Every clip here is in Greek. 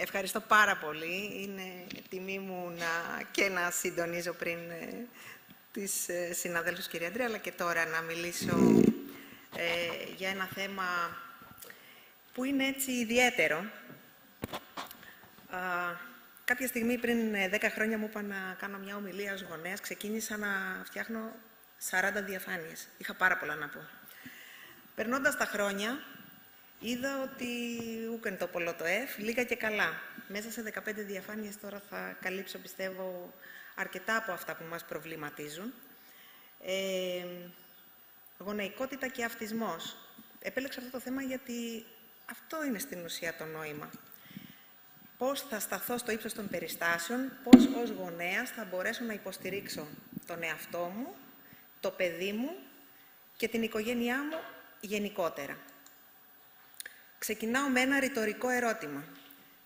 Ευχαριστώ πάρα πολύ. Είναι τιμή μου να συντονίζω πριν τις συναδέλφους κυρία Αντρέα, αλλά και τώρα να μιλήσω για ένα θέμα που είναι έτσι ιδιαίτερο. Κάποια στιγμή πριν 10 χρόνια μου είπα να κάνω μια ομιλία ως γονέας. Ξεκίνησα να φτιάχνω 40 διαφάνειες. Είχα πάρα πολλά να πω. Περνώντας τα χρόνια, είδα ότι ούκεν το πολλό το λίγα και καλά. Μέσα σε 15 διαφάνειες τώρα θα καλύψω, πιστεύω, αρκετά από αυτά που μας προβληματίζουν. Γονεϊκότητα και αυτισμός. Επέλεξα αυτό το θέμα γιατί αυτό είναι στην ουσία το νόημα. Πώς θα σταθώ στο ύψος των περιστάσεων, πώς ως γονέας θα μπορέσω να υποστηρίξω τον εαυτό μου, το παιδί μου και την οικογένειά μου γενικότερα. Ξεκινάω με ένα ρητορικό ερώτημα.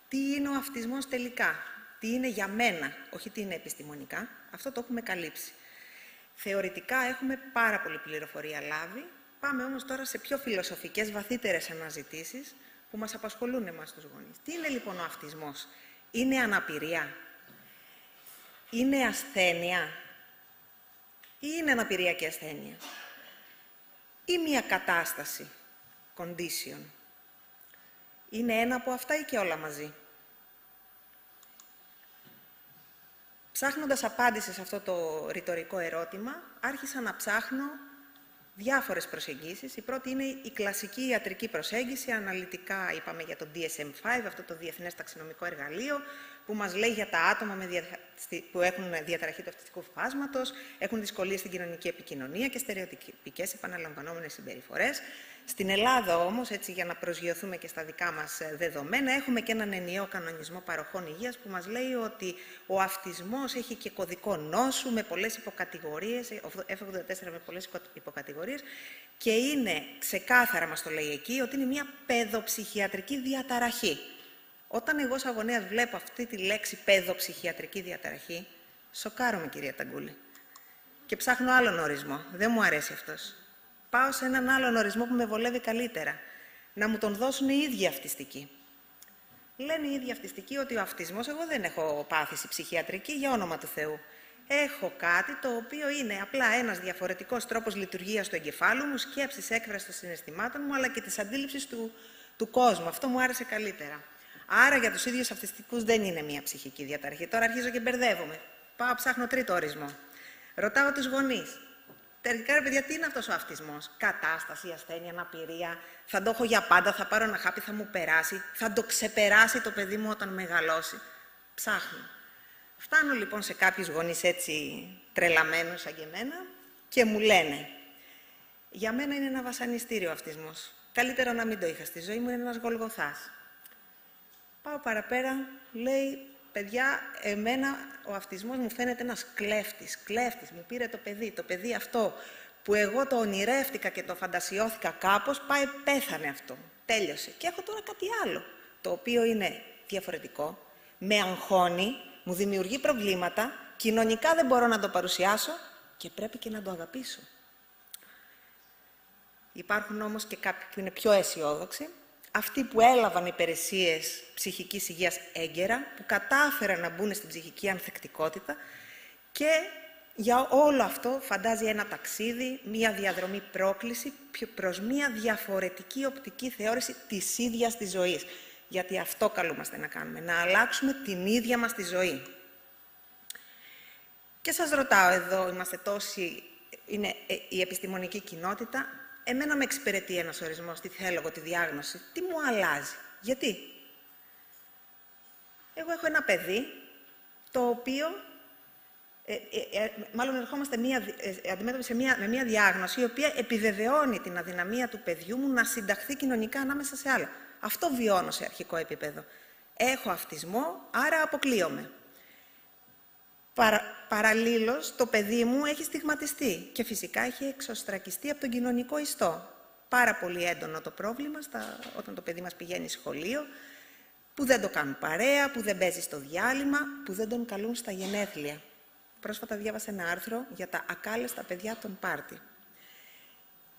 Τι είναι ο αυτισμός τελικά? Τι είναι για μένα, όχι τι είναι επιστημονικά. Αυτό το έχουμε καλύψει. Θεωρητικά έχουμε πάρα πολλή πληροφορία λάβει. Πάμε όμως τώρα σε πιο φιλοσοφικές, βαθύτερες αναζητήσεις που μας απασχολούν εμάς τους γονείς. Τι είναι λοιπόν ο αυτισμός? Είναι αναπηρία? Είναι ασθένεια? Ή είναι αναπηρία και ασθένεια? Ή μια κατάσταση, condition? Είναι ένα από αυτά ή και όλα μαζί? Ψάχνοντας απάντηση σε αυτό το ρητορικό ερώτημα, άρχισα να ψάχνω διάφορες προσεγγίσεις. Η πρώτη είναι η κλασική ιατρική προσέγγιση. Αναλυτικά είπαμε για το DSM-5, αυτό το Διεθνές Ταξινομικό Εργαλείο, που μας λέει για τα άτομα που έχουν διαταραχή του αυτιστικού φάσματος, έχουν δυσκολίες στην κοινωνική επικοινωνία και στερεοτυπικές επαναλαμβανόμενες συμπεριφορές. Στην Ελλάδα όμως, έτσι για να προσγειωθούμε και στα δικά μας δεδομένα, έχουμε και έναν ενιαίο κανονισμό παροχών υγείας που μας λέει ότι ο αυτισμός έχει και κωδικό νόσου με πολλές υποκατηγορίες, F84 με πολλές υποκατηγορίες, και είναι ξεκάθαρα, μας το λέει εκεί, ότι είναι μια παιδοψυχιατρική διαταραχή. Όταν εγώ σαν γονέας βλέπω αυτή τη λέξη παιδοψυχιατρική διαταραχή, σοκάρομαι, κυρία Ταγκούλη. Και ψάχνω άλλον ορισμό. Δεν μου αρέσει αυτός. Πάω σε έναν άλλον ορισμό που με βολεύει καλύτερα. Να μου τον δώσουν οι ίδιοι αυτιστικοί. Λένε οι ίδιοι αυτιστικοί ότι ο αυτισμός, εγώ δεν έχω πάθηση ψυχιατρική, για όνομα του Θεού. Έχω κάτι το οποίο είναι απλά ένας διαφορετικός τρόπος λειτουργίας του εγκεφάλου μου, σκέψης, έκφρασης των συναισθημάτων μου, αλλά και της αντίληψης του κόσμου. Αυτό μου άρεσε καλύτερα. Άρα για τους ίδιους αυτιστικούς δεν είναι μια ψυχική διαταραχή. Τώρα αρχίζω και μπερδεύομαι. Πάω, ψάχνω τρίτο ορισμό. Ρωτάω τους γονείς. Τελικά, ρε παιδιά, τι είναι αυτός ο αυτισμός? Κατάσταση, ασθένεια, αναπηρία? Θα το έχω για πάντα, θα πάρω ένα χάπι, θα μου περάσει, θα το ξεπεράσει το παιδί μου όταν μεγαλώσει? Ψάχνω. Φτάνω λοιπόν σε κάποιους γονείς έτσι τρελαμένους σαν και εμένα και μου λένε, για μένα είναι ένα βασανιστήριο ο αυτισμός. Καλύτερα να μην το είχα στη ζωή μου, είναι ένας Γολγοθάς. Πάω παραπέρα, λέει, παιδιά, εμένα ο αυτισμός μου φαίνεται ένας κλέφτης. Κλέφτης, μου πήρε το παιδί. Το παιδί αυτό που εγώ το ονειρεύτηκα και το φαντασιώθηκα κάπως, πάει, πέθανε αυτό. Τέλειωσε. Και έχω τώρα κάτι άλλο, το οποίο είναι διαφορετικό, με αγχώνει, μου δημιουργεί προβλήματα, κοινωνικά δεν μπορώ να το παρουσιάσω και πρέπει και να το αγαπήσω. Υπάρχουν όμως και κάποιοι που είναι πιο αισιόδοξοι, αυτοί που έλαβαν υπηρεσίες ψυχικής υγείας έγκαιρα, που κατάφεραν να μπουν στην ψυχική ανθεκτικότητα και για όλο αυτό φαντάζει ένα ταξίδι, μία διαδρομή πρόκληση προς μία διαφορετική οπτική θεώρηση της ίδιας της ζωής. Γιατί αυτό καλούμαστε να κάνουμε, να αλλάξουμε την ίδια μας τη ζωή. Και σας ρωτάω εδώ, είμαστε τόσοι, είναι η επιστημονική κοινότητα, εμένα με εξυπηρετεί ένας ορισμός, τι θέλω εγώ, τη διάγνωση, τι μου αλλάζει, γιατί? Εγώ έχω ένα παιδί, το οποίο, μάλλον ερχόμαστε αντιμέτωποι με μια διάγνωση, η οποία επιβεβαιώνει την αδυναμία του παιδιού μου να συνταχθεί κοινωνικά ανάμεσα σε άλλα. Αυτό βιώνω σε αρχικό επίπεδο. Έχω αυτισμό, άρα αποκλείομαι. Παραλλήλως, το παιδί μου έχει στιγματιστεί και φυσικά έχει εξωστρακιστεί από τον κοινωνικό ιστό. Πάρα πολύ έντονο το πρόβλημα όταν το παιδί μας πηγαίνει σχολείο, που δεν το κάνουν παρέα, που δεν παίζει στο διάλειμμα, που δεν τον καλούν στα γενέθλια. Πρόσφατα διάβασα ένα άρθρο για τα ακάλεστα παιδιά των πάρτι.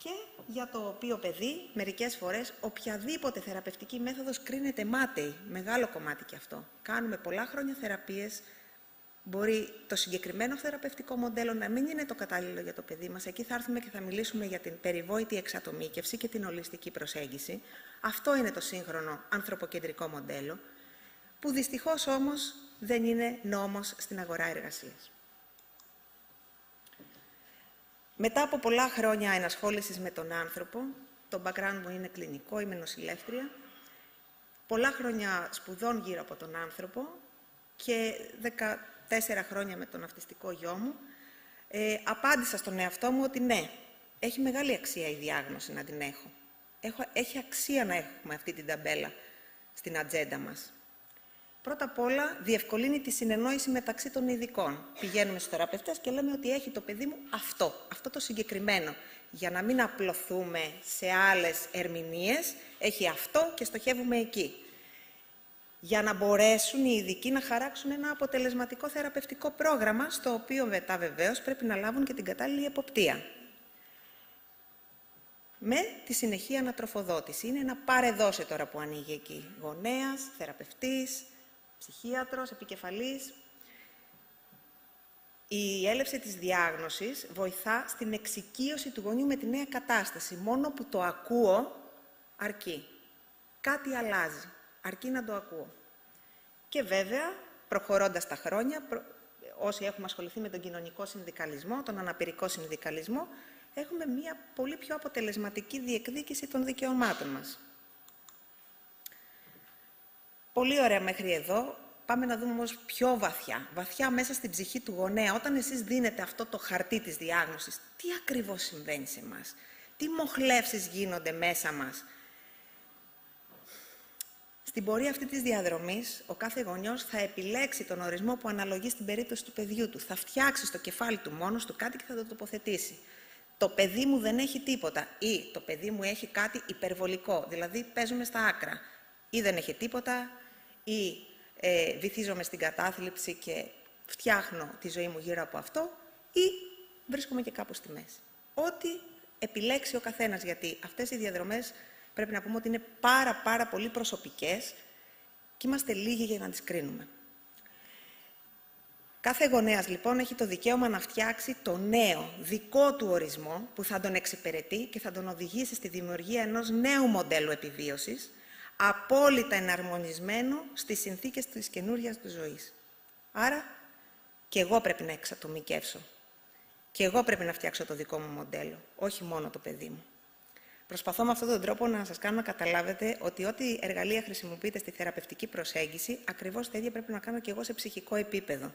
και για το οποίο παιδί, μερικές φορές, οποιαδήποτε θεραπευτική μέθοδος κρίνεται μάταιη. Μεγάλο κομμάτι και αυτό. Κάνουμε πολλά χρόνια θεραπείες. Μπορεί το συγκεκριμένο θεραπευτικό μοντέλο να μην είναι το κατάλληλο για το παιδί μας. Εκεί θα έρθουμε και θα μιλήσουμε για την περιβόητη εξατομίκευση και την ολιστική προσέγγιση. Αυτό είναι το σύγχρονο ανθρωποκεντρικό μοντέλο, που δυστυχώς όμως δεν είναι νόμος στην αγορά εργασίας. Μετά από πολλά χρόνια ενασχόλησης με τον άνθρωπο, το background μου είναι κλινικό, είμαι νοσηλεύτρια, πολλά χρόνια σπουδών γύρω από τον άνθρωπο και 14 χρόνια με τον αυτιστικό γιο μου, απάντησα στον εαυτό μου ότι ναι, έχει μεγάλη αξία η διάγνωση να την έχω. Έχει αξία να έχουμε αυτή την ταμπέλα στην ατζέντα μας. Πρώτα απ' όλα, διευκολύνει τη συνεννόηση μεταξύ των ειδικών. Πηγαίνουμε στους θεραπευτές και λέμε ότι έχει το παιδί μου αυτό το συγκεκριμένο. Για να μην απλωθούμε σε άλλες ερμηνείες, έχει αυτό και στοχεύουμε εκεί. Για να μπορέσουν οι ειδικοί να χαράξουν ένα αποτελεσματικό θεραπευτικό πρόγραμμα, στο οποίο μετά βεβαίως πρέπει να λάβουν και την κατάλληλη εποπτεία. Με τη συνεχή ανατροφοδότηση. Είναι ένα πάρε-δώσε τώρα που ανοίγει εκεί. Γονέας, θεραπευτής, ψυχίατρος, επικεφαλής. Η έλευση της διάγνωσης βοηθά στην εξοικείωση του γονιού με τη νέα κατάσταση. Μόνο που το ακούω, αρκεί. Κάτι αλλάζει. Αρκεί να το ακούω. Και βέβαια, προχωρώντας τα χρόνια, όσοι έχουμε ασχοληθεί με τον κοινωνικό συνδικαλισμό, τον αναπηρικό συνδικαλισμό, έχουμε μια πολύ πιο αποτελεσματική διεκδίκηση των δικαιωμάτων μας. Πολύ ωραία μέχρι εδώ. Πάμε να δούμε όμως πιο βαθιά. Βαθιά μέσα στην ψυχή του γονέα. Όταν εσείς δίνετε αυτό το χαρτί της διάγνωσης, τι ακριβώς συμβαίνει σε εμάς? Τι μοχλεύσεις γίνονται μέσα μας? Στην πορεία αυτή της διαδρομής, ο κάθε γονιός θα επιλέξει τον ορισμό που αναλογεί στην περίπτωση του παιδιού του. Θα φτιάξει στο κεφάλι του μόνος του κάτι και θα το τοποθετήσει. Το παιδί μου δεν έχει τίποτα ή το παιδί μου έχει κάτι υπερβολικό, δηλαδή παίζουμε στα άκρα. Ή δεν έχει τίποτα ή βυθίζομαι στην κατάθλιψη και φτιάχνω τη ζωή μου γύρω από αυτό ή βρίσκομαι και κάπου στη μέση. Ό,τι επιλέξει ο καθένας, γιατί αυτές οι διαδρομές πρέπει να πούμε ότι είναι πάρα πολύ προσωπικές και είμαστε λίγοι για να τις κρίνουμε. Κάθε γονέας λοιπόν έχει το δικαίωμα να φτιάξει το νέο δικό του ορισμό που θα τον εξυπηρετεί και θα τον οδηγήσει στη δημιουργία ενός νέου μοντέλου επιβίωσης, απόλυτα εναρμονισμένο στις συνθήκες της καινούριας του ζωής. Άρα και εγώ πρέπει να εξατομικεύσω. Και εγώ πρέπει να φτιάξω το δικό μου μοντέλο, όχι μόνο το παιδί μου. Προσπαθώ με αυτόν τον τρόπο να σας κάνω να καταλάβετε ότι ό,τι εργαλεία χρησιμοποιείτε στη θεραπευτική προσέγγιση, ακριβώς τα ίδια πρέπει να κάνω και εγώ σε ψυχικό επίπεδο.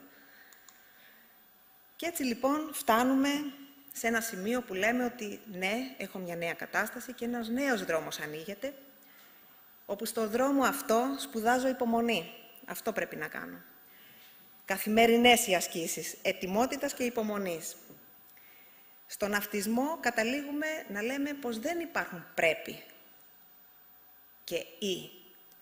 Και έτσι λοιπόν φτάνουμε σε ένα σημείο που λέμε ότι ναι, έχω μια νέα κατάσταση και ένας νέος δρόμος ανοίγεται, όπου στο δρόμο αυτό σπουδάζω υπομονή. Αυτό πρέπει να κάνω. Καθημερινές οι ασκήσεις ετοιμότητας και υπομονής. Στον αυτισμό καταλήγουμε να λέμε πως δεν υπάρχουν πρέπει και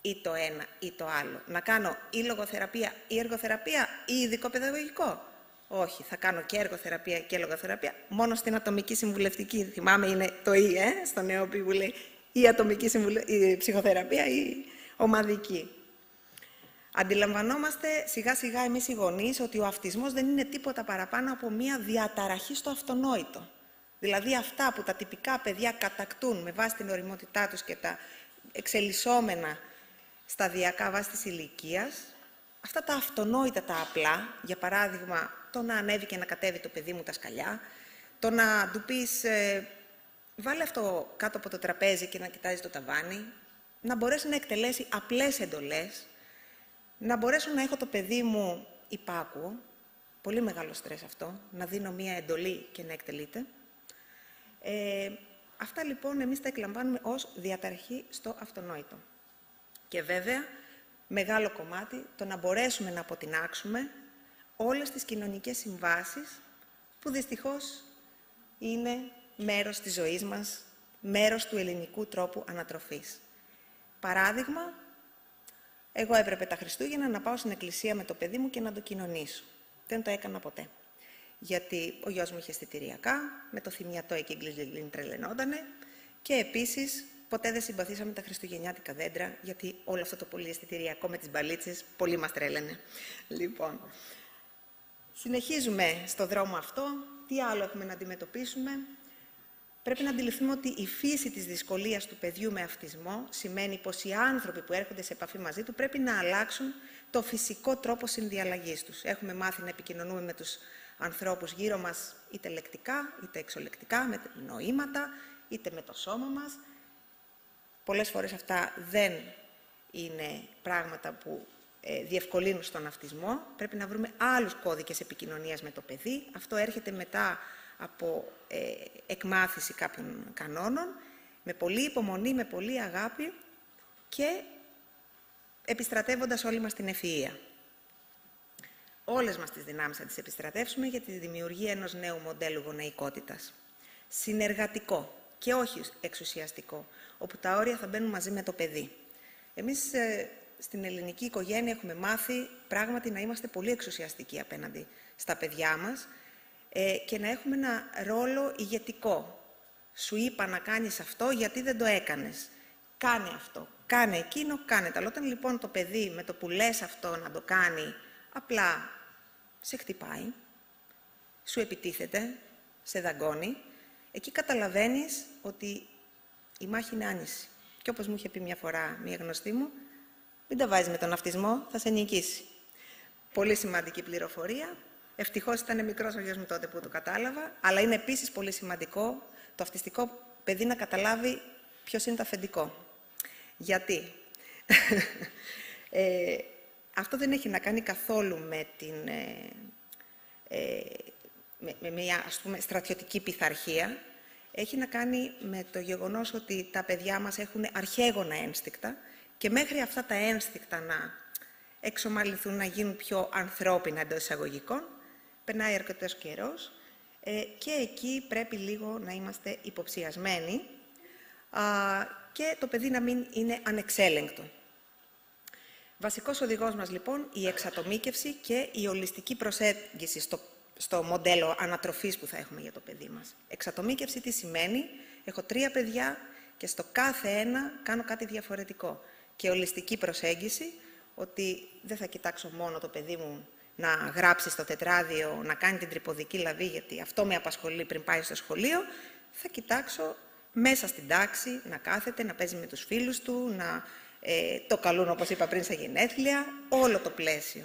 ή το ένα ή το άλλο. Να κάνω ή λογοθεραπεία ή εργοθεραπεία ή ειδικό παιδαγωγικό. Όχι, θα κάνω και εργοθεραπεία και λογοθεραπεία μόνο στην ατομική συμβουλευτική. Θυμάμαι είναι το ή, στο νεόπι που λέει ή ατομική η ψυχοθεραπεία ή ομαδική. Αντιλαμβανόμαστε σιγά σιγά εμείς οι γονείς ότι ο αυτισμός δεν είναι τίποτα παραπάνω από μια διαταραχή στο αυτονόητο. Δηλαδή αυτά που τα τυπικά παιδιά κατακτούν με βάση την ωριμότητά τους και τα εξελισσόμενα σταδιακά βάση της ηλικίας, αυτά τα αυτονόητα τα απλά, για παράδειγμα το να ανέβει και να κατέβει το παιδί μου τα σκαλιά, το να του πεις βάλε αυτό κάτω από το τραπέζι και να κοιτάζει το ταβάνι, να μπορέσει να εκτελέσει απλές εντολές, να μπορέσω να έχω το παιδί μου υπάκουο, πολύ μεγάλο στρες αυτό, να δίνω μία εντολή και να εκτελείται. Αυτά λοιπόν εμείς τα εκλαμβάνουμε ως διαταραχή στο αυτονόητο. Και βέβαια, μεγάλο κομμάτι, το να μπορέσουμε να αποτινάξουμε όλες τις κοινωνικές συμβάσεις που δυστυχώς είναι μέρος της ζωής μας, μέρος του ελληνικού τρόπου ανατροφής. Παράδειγμα, εγώ έπρεπε τα Χριστούγεννα να πάω στην εκκλησία με το παιδί μου και να το κοινωνήσω. Δεν το έκανα ποτέ. γιατί ο γιος μου είχε αισθητηριακά, με το θυμιατό εκεί γκλιν τρελαινότανε και επίσης ποτέ δεν συμπαθήσαμε τα χριστουγεννιάτικα δέντρα, γιατί όλο αυτό το πολύ αισθητηριακό με τις μπαλίτσες πολύ μας τρέλαινε. Λοιπόν, συνεχίζουμε στο δρόμο αυτό. Τι άλλο έχουμε να αντιμετωπίσουμε? Πρέπει να αντιληφθούμε ότι η φύση της δυσκολίας του παιδιού με αυτισμό σημαίνει πως οι άνθρωποι που έρχονται σε επαφή μαζί του πρέπει να αλλάξουν το φυσικό τρόπο συνδιαλλαγής τους. Έχουμε μάθει να επικοινωνούμε με τους ανθρώπους γύρω μας είτε λεκτικά, είτε εξολεκτικά, με νοήματα, είτε με το σώμα μας. Πολλές φορές αυτά δεν είναι πράγματα που διευκολύνουν στον αυτισμό. Πρέπει να βρούμε άλλους κώδικες επικοινωνίας με το παιδί. Αυτό έρχεται μετά από εκμάθηση κάποιων κανόνων, με πολλή υπομονή, με πολλή αγάπη και επιστρατεύοντας όλη μας την ευφυΐα. Όλες μας τις δυνάμεις θα τις επιστρατεύσουμε για τη δημιουργία ενός νέου μοντέλου γονεϊκότητας. Συνεργατικό και όχι εξουσιαστικό, όπου τα όρια θα μπαίνουν μαζί με το παιδί. Εμείς στην ελληνική οικογένεια έχουμε μάθει πράγματι να είμαστε πολύ εξουσιαστικοί απέναντι στα παιδιά μας και να έχουμε ένα ρόλο ηγετικό. Σου είπα να κάνεις αυτό, γιατί δεν το έκανες. Κάνε αυτό, κάνε εκείνο, κάνε το. Αλλά όταν λοιπόν το παιδί με το που λες αυτό να το κάνει, απλά σε χτυπάει, σου επιτίθεται, σε δαγκώνει, εκεί καταλαβαίνεις ότι η μάχη είναι άνηση. Και όπως μου είχε πει μια φορά μια γνωστή μου, μην τα βάζεις με τον αυτισμό, θα σε νικήσει. Πολύ σημαντική πληροφορία. Ευτυχώς ήταν μικρός ο γιος μου τότε που το κατάλαβα, αλλά είναι επίσης πολύ σημαντικό το αυτιστικό παιδί να καταλάβει ποιος είναι το αφεντικό. Γιατί? Αυτό δεν έχει να κάνει καθόλου με μια, ας πούμε, στρατιωτική πειθαρχία. Έχει να κάνει με το γεγονός ότι τα παιδιά μας έχουν αρχαίγωνα ένστικτα και μέχρι αυτά τα ένστικτα να εξομαλυνθούν, να γίνουν πιο ανθρώπινα εντός εισαγωγικών, περνάει αρκετός καιρός και εκεί πρέπει λίγο να είμαστε υποψιασμένοι και το παιδί να μην είναι ανεξέλεγκτο. Βασικός οδηγός μας, λοιπόν, η εξατομίκευση και η ολιστική προσέγγιση στο μοντέλο ανατροφής που θα έχουμε για το παιδί μας. Εξατομίκευση τι σημαίνει? Έχω 3 παιδιά και στο κάθε ένα κάνω κάτι διαφορετικό. Και ολιστική προσέγγιση, ότι δεν θα κοιτάξω μόνο το παιδί μου να γράψει στο τετράδιο, να κάνει την τρυποδική λαβή, γιατί αυτό με απασχολεί πριν πάει στο σχολείο. Θα κοιτάξω μέσα στην τάξη, να κάθεται, να παίζει με τους φίλους του, να το καλούν, όπως είπα πριν, στα γενέθλια, όλο το πλαίσιο.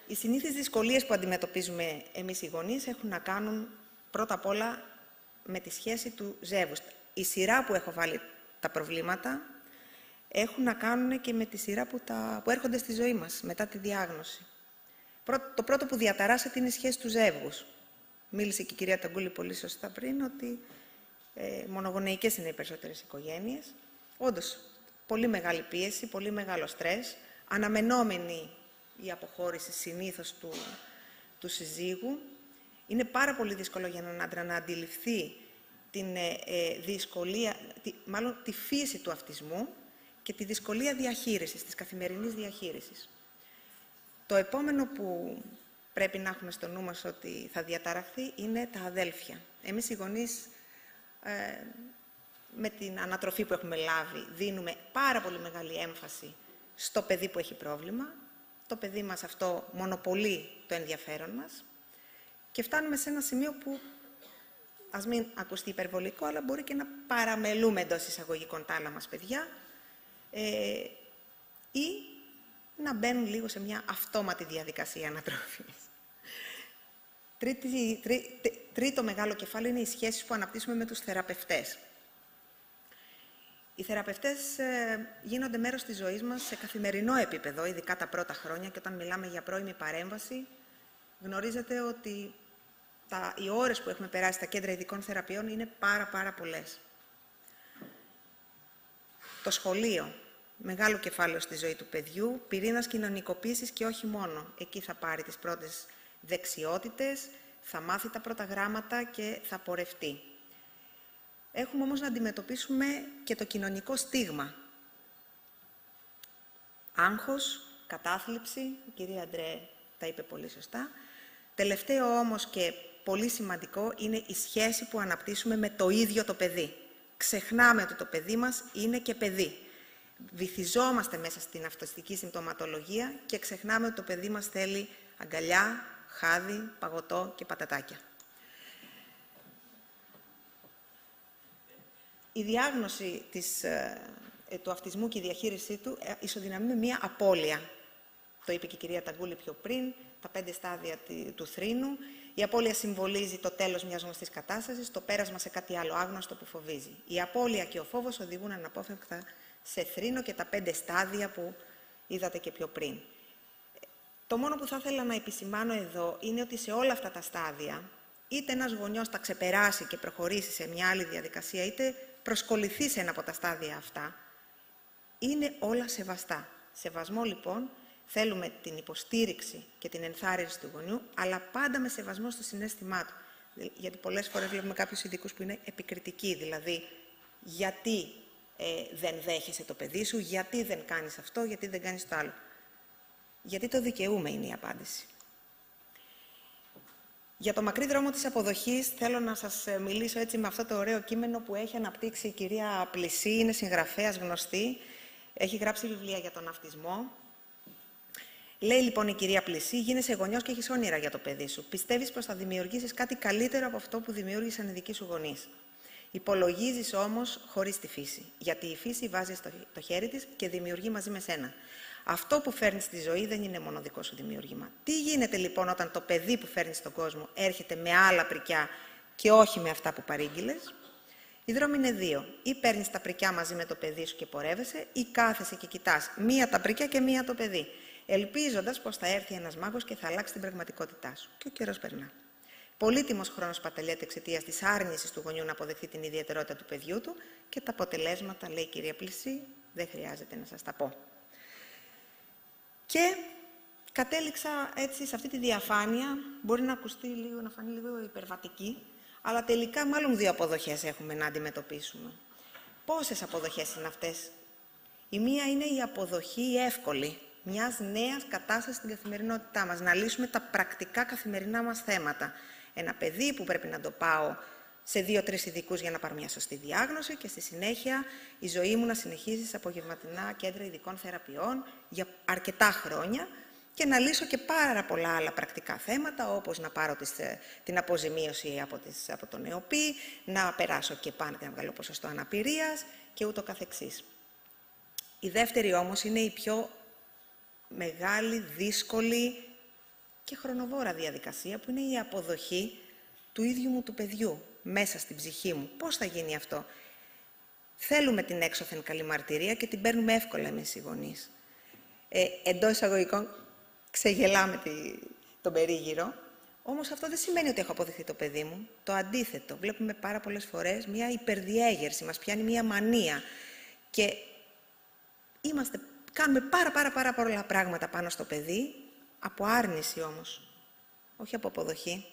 Οι συνήθεις δυσκολίες που αντιμετωπίζουμε εμείς οι γονείς έχουν να κάνουν πρώτα απ' όλα με τη σχέση του ζεύγους. Η σειρά που έχω βάλει τα προβλήματα έχουν να κάνουν και με τη σειρά που έρχονται στη ζωή μας μετά τη διάγνωση. Το πρώτο που διαταράσσεται είναι η σχέση του ζεύγους. Μίλησε και η κυρία Ταγκούλη πολύ σωστά πριν ότι μονογονεϊκές είναι οι περισσότερες οικογένειες. Όντως, πολύ μεγάλη πίεση, πολύ μεγάλο στρες, αναμενόμενη η αποχώρηση συνήθως του συζύγου. Είναι πάρα πολύ δύσκολο για έναν άντρα να αντιληφθεί την δυσκολία, μάλλον τη φύση του αυτισμού και τη δυσκολία διαχείρισης, της καθημερινής διαχείρισης. Το επόμενο που πρέπει να έχουμε στο νου μας ότι θα διαταραχθεί είναι τα αδέλφια. Εμείς οι γονείς, με την ανατροφή που έχουμε λάβει, δίνουμε πάρα πολύ μεγάλη έμφαση στο παιδί που έχει πρόβλημα. Το παιδί μας αυτό μονοπολεί το ενδιαφέρον μας και φτάνουμε σε ένα σημείο που, ας μην ακουστεί υπερβολικό, αλλά μπορεί και να παραμελούμε εντός εισαγωγικών τα άλλα μας παιδιά ή να μπαίνουν λίγο σε μια αυτόματη διαδικασία ανατροφής. Τρίτο μεγάλο κεφάλαιο είναι οι σχέσεις που αναπτύσσουμε με τους θεραπευτές. Οι θεραπευτές γίνονται μέρος της ζωής μας σε καθημερινό επίπεδο, ειδικά τα πρώτα χρόνια, και όταν μιλάμε για πρώιμη παρέμβαση, γνωρίζετε ότι οι ώρες που έχουμε περάσει στα κέντρα ειδικών θεραπείων είναι πάρα πολλές. Το σχολείο, μεγάλο κεφάλαιο στη ζωή του παιδιού, πυρήνας κοινωνικοποίησης και όχι μόνο. Εκεί θα πάρει τις πρώτες δεξιότητες, θα μάθει τα πρώτα γράμματα και θα πορευτεί. Έχουμε όμως να αντιμετωπίσουμε και το κοινωνικό στίγμα. Άγχος, κατάθλιψη, η κυρία Αντρέ τα είπε πολύ σωστά. Τελευταίο όμως και πολύ σημαντικό είναι η σχέση που αναπτύσσουμε με το ίδιο το παιδί. Ξεχνάμε ότι το παιδί μας είναι και παιδί. Βυθιζόμαστε μέσα στην αυτοστική συμπτωματολογία και ξεχνάμε ότι το παιδί μας θέλει αγκαλιά, χάδι, παγωτό και πατατάκια. Η διάγνωση του αυτισμού και η διαχείρισή του ισοδυναμεί με μία απώλεια. Το είπε και η κυρία Ταγκούλη πιο πριν, τα 5 στάδια του θρήνου. Η απώλεια συμβολίζει το τέλος μιας γνωστής κατάστασης, το πέρασμα σε κάτι άλλο άγνωστο που φοβίζει. Η απώλεια και ο φόβος οδηγούν αναπόφευκτα σε θρήνο και τα 5 στάδια που είδατε και πιο πριν. Το μόνο που θα ήθελα να επισημάνω εδώ είναι ότι σε όλα αυτά τα στάδια, είτε ένας γονιός τα ξεπεράσει και προχωρήσει σε μια άλλη διαδικασία, είτε προσκοληθεί σε ένα από τα στάδια αυτά, είναι όλα σεβαστά. Σεβασμό λοιπόν, θέλουμε την υποστήριξη και την ενθάρρυνση του γονιού, αλλά πάντα με σεβασμό στο συναίσθημά του. Γιατί πολλές φορές βλέπουμε κάποιους ειδικούς που είναι επικριτικοί, δηλαδή γιατί δεν δέχεσαι το παιδί σου, γιατί δεν κάνεις αυτό, γιατί δεν κάνεις το άλλο. Γιατί το δικαιούμαι είναι η απάντηση. Για το μακρύ δρόμο της αποδοχής θέλω να σας μιλήσω έτσι με αυτό το ωραίο κείμενο που έχει αναπτύξει η κυρία Πλησή, είναι συγγραφέας γνωστή, έχει γράψει βιβλία για τον αυτισμό. Λέει λοιπόν η κυρία Πλησή: γίνεσαι γονιός και έχεις όνειρα για το παιδί σου. Πιστεύεις πως θα δημιουργήσεις κάτι καλύτερο από αυτό που δημιούργησαν οι δικοί σου γονείς. Υπολογίζεις όμως χωρίς τη φύση. Γιατί η φύση βάζει το χέρι της και δημιουργεί μαζί με σένα. Αυτό που φέρνεις στη ζωή δεν είναι μόνο δικό σου δημιούργημα. Τι γίνεται λοιπόν όταν το παιδί που φέρνεις στον κόσμο έρχεται με άλλα πρικιά και όχι με αυτά που παρήγγειλες? Οι δρόμοι είναι 2. Ή παίρνεις τα πρικιά μαζί με το παιδί σου και πορεύεσαι, ή κάθεσαι και κοιτάς μία τα πρικιά και μία το παιδί, ελπίζοντας πως θα έρθει ένας μάγος και θα αλλάξει την πραγματικότητά σου. Και ο καιρός περνά. Πολύτιμος χρόνος πατελιέται εξαιτίας της άρνησης του γονιού να αποδεχθεί την ιδιαιτερότητα του παιδιού του και τα αποτελέσματα, λέει η κυρία Πλησή, δεν χρειάζεται να σας τα πω. Και κατέληξα έτσι σε αυτή τη διαφάνεια, μπορεί να ακουστεί λίγο, να φανεί λίγο υπερβατική, αλλά τελικά μάλλον 2 αποδοχές έχουμε να αντιμετωπίσουμε. Πόσες αποδοχές είναι αυτές? Η μία είναι η αποδοχή εύκολη μιας νέας κατάστασης στην καθημερινότητά μας, να λύσουμε τα πρακτικά καθημερινά μας θέματα. Ένα παιδί που πρέπει να το πάω σε 2-3 ειδικούς για να πάρω μια σωστή διάγνωση και στη συνέχεια η ζωή μου να συνεχίζει σε απογευματινά κέντρα ειδικών θεραπείων για αρκετά χρόνια και να λύσω και πάρα πολλά άλλα πρακτικά θέματα, όπως να πάρω την αποζημίωση από τον ΕΟΠΗ, να περάσω και πάνω και να βγάλω ποσοστό αναπηρίας και ούτω καθεξής. Η δεύτερη όμως είναι η πιο μεγάλη, δύσκολη και χρονοβόρα διαδικασία, που είναι η αποδοχή του ίδιου μου του παιδιού μέσα στην ψυχή μου. Πώς θα γίνει αυτό? Θέλουμε την έξωθεν καλή μαρτυρία και την παίρνουμε εύκολα εμείς οι γονείς. Εντός εισαγωγικών ξεγελάμε τον περίγυρο, όμως αυτό δεν σημαίνει ότι έχω αποδεχθεί το παιδί μου. Το αντίθετο. Βλέπουμε πάρα πολλές φορές μια υπερδιέγερση, μας πιάνει μια μανία και κάνουμε πάρα πολλά πράγματα πάνω στο παιδί, από άρνηση όμως, όχι από αποδοχή.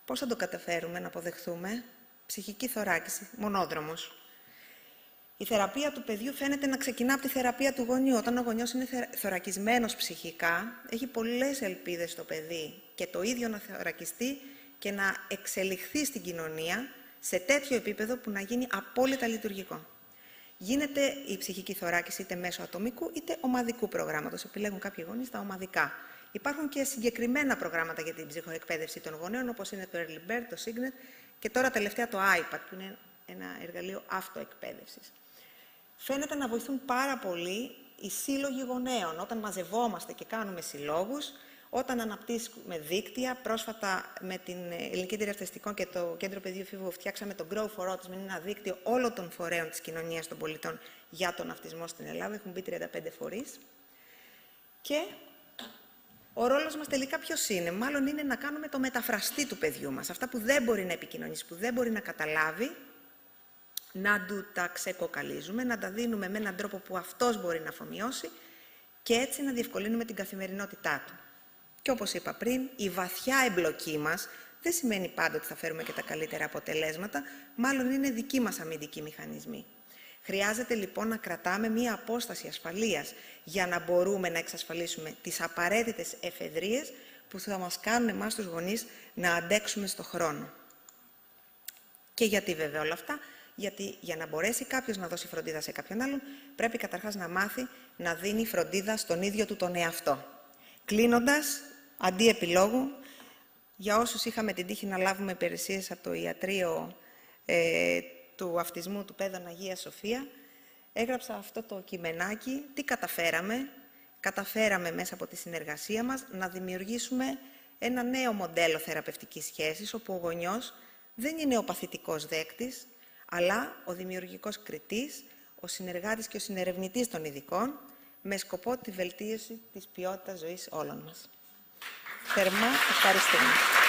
Πώς θα το καταφέρουμε να αποδεχθούμε? Ψυχική θωράκιση, μονόδρομος. Η θεραπεία του παιδιού φαίνεται να ξεκινά από τη θεραπεία του γονιού. Όταν ο γονιός είναι θωρακισμένος ψυχικά, έχει πολλές ελπίδες στο παιδί και το ίδιο να θωρακιστεί και να εξελιχθεί στην κοινωνία σε τέτοιο επίπεδο που να γίνει απόλυτα λειτουργικό. Γίνεται η ψυχική θωράκιση είτε μέσω ατομικού είτε ομαδικού προγράμματος. Επιλέγουν κάποιοι γονείς τα ομαδικά. Υπάρχουν και συγκεκριμένα προγράμματα για την ψυχοεκπαίδευση των γονέων, όπως είναι το Early Bird, το Signet και τώρα τελευταία το iPad, που είναι ένα εργαλείο αυτοεκπαίδευσης. Φαίνεται να βοηθούν πάρα πολύ οι σύλλογοι γονέων, όταν μαζευόμαστε και κάνουμε συλλόγους, όταν αναπτύσσουμε δίκτυα. Πρόσφατα με την Ελληνική Εταιρεία Αυτιστικών και το Κέντρο Παιδείου Εφήβου φτιάξαμε το Grow for Autism, είναι ένα δίκτυο όλων των φορέων της κοινωνίας των πολιτών για τον αυτισμό στην Ελλάδα. Έχουν μπει 35 φορείς. Και ο ρόλος μας τελικά ποιος είναι? Μάλλον είναι να κάνουμε το μεταφραστή του παιδιού μας. Αυτά που δεν μπορεί να επικοινωνήσει, που δεν μπορεί να καταλάβει, να του τα ξεκοκαλίζουμε, να τα δίνουμε με έναν τρόπο που αυτός μπορεί να αφομοιώσει και έτσι να διευκολύνουμε την καθημερινότητά του. Και όπως είπα πριν, η βαθιά εμπλοκή μας δεν σημαίνει πάντα ότι θα φέρουμε και τα καλύτερα αποτελέσματα, μάλλον είναι δικοί μας αμυντικοί μηχανισμοί. Χρειάζεται λοιπόν να κρατάμε μία απόσταση ασφαλείας για να μπορούμε να εξασφαλίσουμε τις απαραίτητες εφεδρείες που θα μας κάνουν εμάς τους γονείς να αντέξουμε στο χρόνο. Και γιατί βέβαια όλα αυτά? Γιατί για να μπορέσει κάποιος να δώσει φροντίδα σε κάποιον άλλον, πρέπει καταρχάς να μάθει να δίνει φροντίδα στον ίδιο του τον εαυτό. Κλείνοντας, αντί επιλόγου, για όσους είχαμε την τύχη να λάβουμε υπηρεσίες από το ιατρείο του αυτισμού του Παιδών Αγία Σοφία, έγραψα αυτό το κειμενάκι. Τι καταφέραμε? Καταφέραμε μέσα από τη συνεργασία μας να δημιουργήσουμε ένα νέο μοντέλο θεραπευτικής σχέσης, όπου ο γονιός δεν είναι ο παθητικός δέκτης, αλλά ο δημιουργικός κριτής, ο συνεργάτης και ο συνερευνητής των ειδικών, με σκοπό τη βελτίωση της ποιότητας ζωής όλων μας. Θερμά ευχαριστούμε.